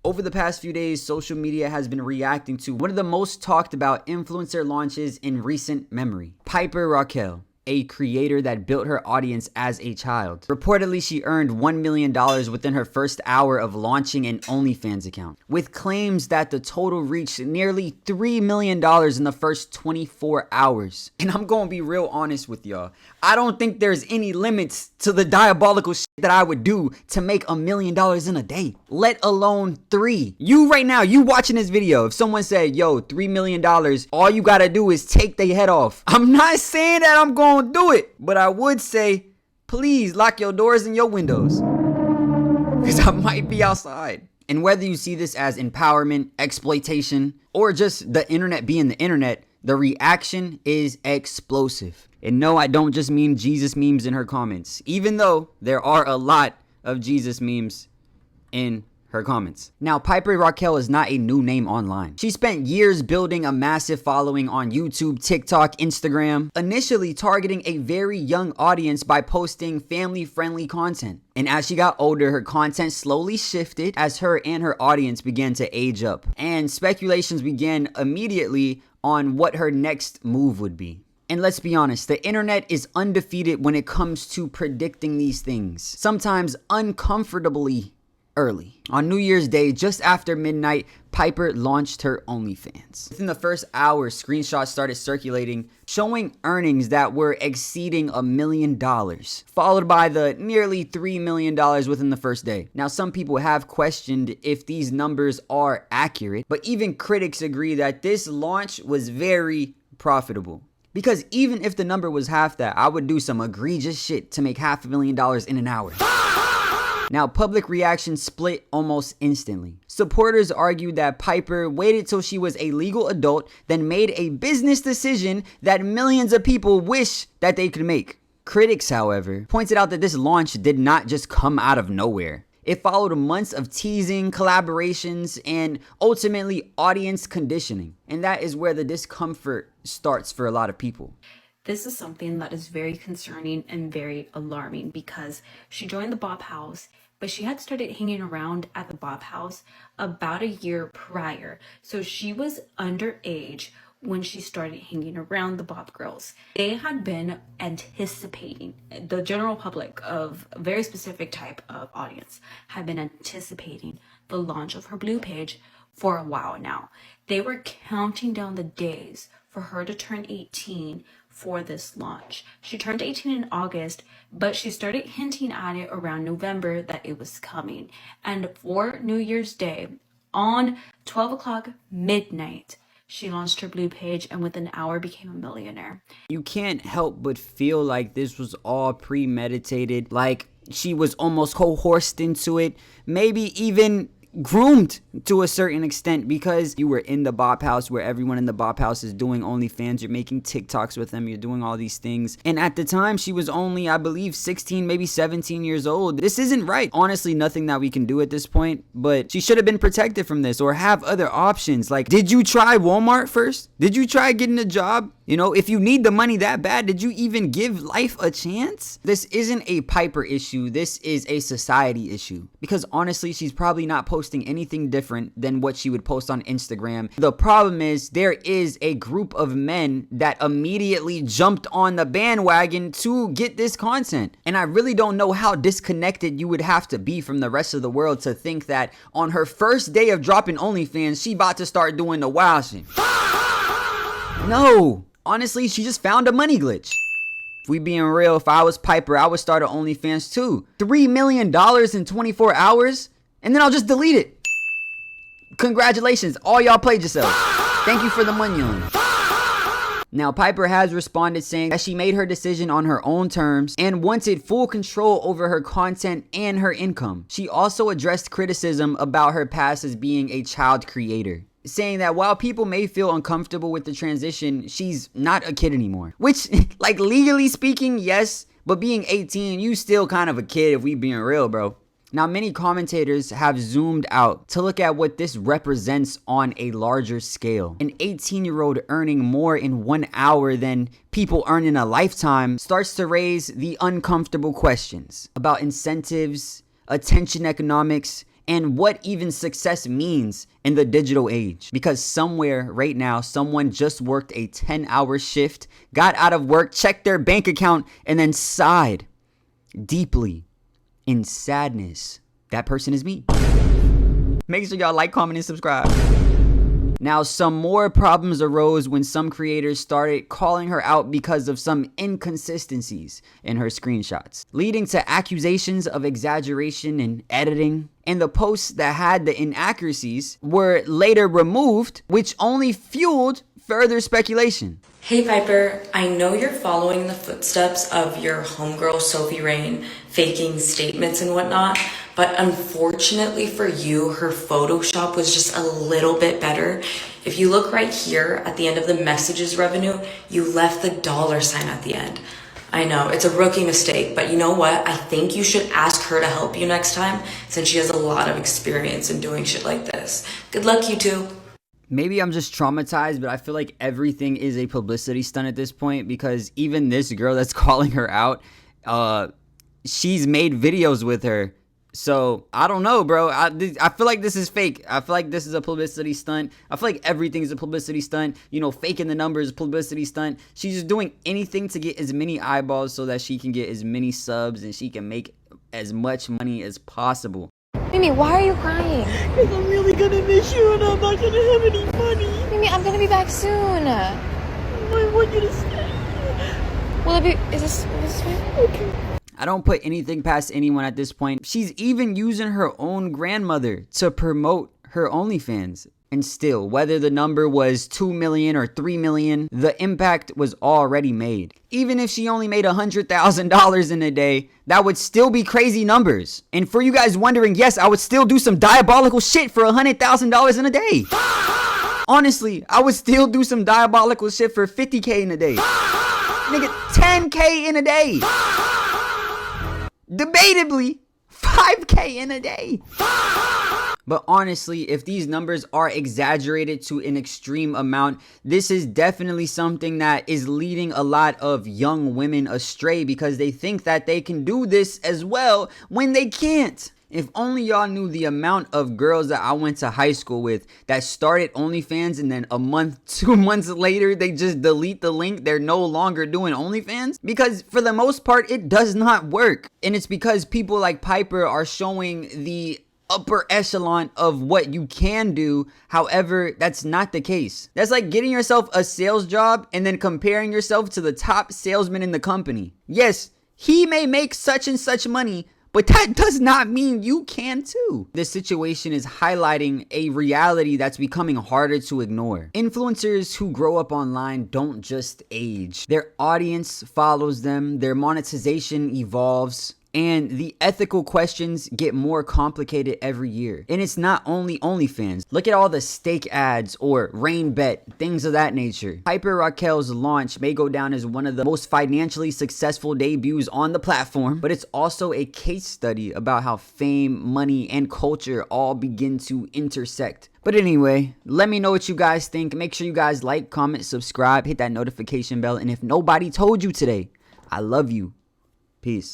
Over the past few days, social media has been reacting to one of the most talked about influencer launches in recent memory. Rockelle, a creator that built her audience as a child. Reportedly, she earned $1 million within her first hour of launching an OnlyFans account, with claims that the total reached nearly $3 million in the first 24 hours. And I'm gonna be real honest with y'all. I don't think there's any limits to the diabolical shit that I would do to make $1 million in a day, let alone 3. You right now, you watching this video, if someone said, yo, $3 million, all you gotta do is take their head off. I'm not saying that I'm gonna do it, but I would say, please lock your doors and your windows, because I might be outside. And whether you see this as empowerment, exploitation, or just the internet being the internet, the reaction is explosive. And no, I don't just mean Jesus memes in her comments, even though there are a lot of Jesus memes in her comments. Now, Rockelle is not a new name online. She spent years building a massive following on YouTube, TikTok, Instagram, initially targeting a very young audience by posting family-friendly content. And as she got older, her content slowly shifted as her and her audience began to age up. And speculations began immediately on what her next move would be. And let's be honest, the internet is undefeated when it comes to predicting these things, sometimes uncomfortably early. On New Year's Day, just after midnight, Piper launched her OnlyFans. Within the first hour, screenshots started circulating showing earnings that were exceeding $1 million, followed by the nearly $3 million within the first day. Now, some people have questioned if these numbers are accurate, but even critics agree that this launch was very profitable. Because even if the number was half that, I would do some egregious shit to make $500,000 in an hour. Now, public reaction split almost instantly. Supporters argued that Piper waited till she was a legal adult, then made a business decision that millions of people wish that they could make. Critics, however, pointed out that this launch did not just come out of nowhere. It followed months of teasing, collaborations, and ultimately audience conditioning. And that is where the discomfort starts for a lot of people. This is something that is very concerning and very alarming because she joined the Bop House, but she had started hanging around at the Bop House about a year prior. So she was underage when she started hanging around the Bop girls. They had been anticipating, the general public of a very specific type of audience had been anticipating the launch of her Blue page for a while now. They were counting down the days for her to turn 18 for this launch. She turned 18 in August, but she started hinting at it around November that it was coming. And for New Year's Day, on 12 o'clock midnight, she launched her Blue page and within an hour became a millionaire. You can't help but feel like this was all premeditated, like she was almost coerced into it, maybe even groomed to a certain extent, because you were in the Bop House where everyone in the Bop House is doing OnlyFans. You're making TikToks with them. You're doing all these things. And at the time, she was only, I believe, 16, maybe 17 years old. This isn't right. Honestly, nothing that we can do at this point, but she should have been protected from this or have other options. Like, did you try Walmart first? Did you try getting a job? You know, if you need the money that bad, did you even give life a chance? This isn't a Piper issue. This is a society issue. Because honestly, she's probably not posting anything different than what she would post on Instagram. The problem is there is a group of men that immediately jumped on the bandwagon to get this content. And I really don't know how disconnected you would have to be from the rest of the world to think that on her first day of dropping OnlyFans, she about to start doing the wild shit. No. Honestly, she just found a money glitch. If we being real, if I was Piper, I would start an OnlyFans too. $3 million in 24 hours, and then I'll just delete it. Congratulations, all y'all played yourself. Thank you for the money on it. Now, Piper has responded saying that she made her decision on her own terms and wanted full control over her content and her income. She also addressed criticism about her past as being a child creator, saying that while people may feel uncomfortable with the transition, she's not a kid anymore. Which, like, legally speaking, yes, but being 18, you still kind of a kid if we being real, bro. Now, many commentators have zoomed out to look at what this represents on a larger scale. An 18-year-old earning more in 1 hour than people earn in a lifetime starts to raise the uncomfortable questions about incentives, attention economics, and what even success means in the digital age. Because somewhere right now, someone just worked a 10-hour shift, got out of work, checked their bank account, and then sighed deeply in sadness. That person is me. Make sure y'all like, comment, and subscribe. Now, some more problems arose when some creators started calling her out because of some inconsistencies in her screenshots, leading to accusations of exaggeration in editing. And the posts that had the inaccuracies were later removed, which only fueled further speculation. Hey Piper, I know you're following the footsteps of your homegirl Sophie Rain, faking statements and whatnot, but unfortunately for you, her Photoshop was just a little bit better. If you look right here at the end of the messages revenue, you left the $sign at the end. I know, it's a rookie mistake, but you know what? I think you should ask her to help you next time, since she has a lot of experience in doing shit like this. Good luck, you two. Maybe I'm just traumatized, but I feel like everything is a publicity stunt at this point, because even this girl that's calling her out, she's made videos with her. So I don't know, bro. I feel like this is fake. I feel like this is a publicity stunt. I feel like everything is a publicity stunt. You know, faking the numbers, publicity stunt. She's just doing anything to get as many eyeballs so that she can get as many subs and she can make as much money as possible. Mimi, why are you crying? Because I'm really gonna miss you and I'm not gonna have any money. Mimi, I'm gonna be back soon. I want you to stay. Will it be, is this fine? Okay. I don't put anything past anyone at this point. She's even using her own grandmother to promote her OnlyFans. And still, whether the number was 2 million or 3 million, the impact was already made. Even if she only made $100,000 in a day, that would still be crazy numbers. And for you guys wondering, yes, I would still do some diabolical shit for $100,000 in a day. Honestly, I would still do some diabolical shit for 50K in a day. Nigga, 10K in a day. Debatably, 5K in a day. But honestly, if these numbers are exaggerated to an extreme amount, this is definitely something that is leading a lot of young women astray, because they think that they can do this as well when they can't. If only y'all knew the amount of girls that I went to high school with that started OnlyFans and then a month, 2 months later, they just delete the link. They're no longer doing OnlyFans, because for the most part, it does not work. And it's because people like Piper are showing the upper echelon of what you can do. However, that's not the case. That's like getting yourself a sales job and then comparing yourself to the top salesman in the company. Yes, he may make such and such money, but that does not mean you can too. This situation is highlighting a reality that's becoming harder to ignore. Influencers who grow up online don't just age. Their audience follows them, their monetization evolves, and the ethical questions get more complicated every year. And it's not only OnlyFans. Look at all the steak ads or rain bet, things of that nature. Piper Rockelle's launch may go down as one of the most financially successful debuts on the platform, but it's also a case study about how fame, money, and culture all begin to intersect. But anyway, let me know what you guys think. Make sure you guys like, comment, subscribe, hit that notification bell. And if nobody told you today, I love you. Peace.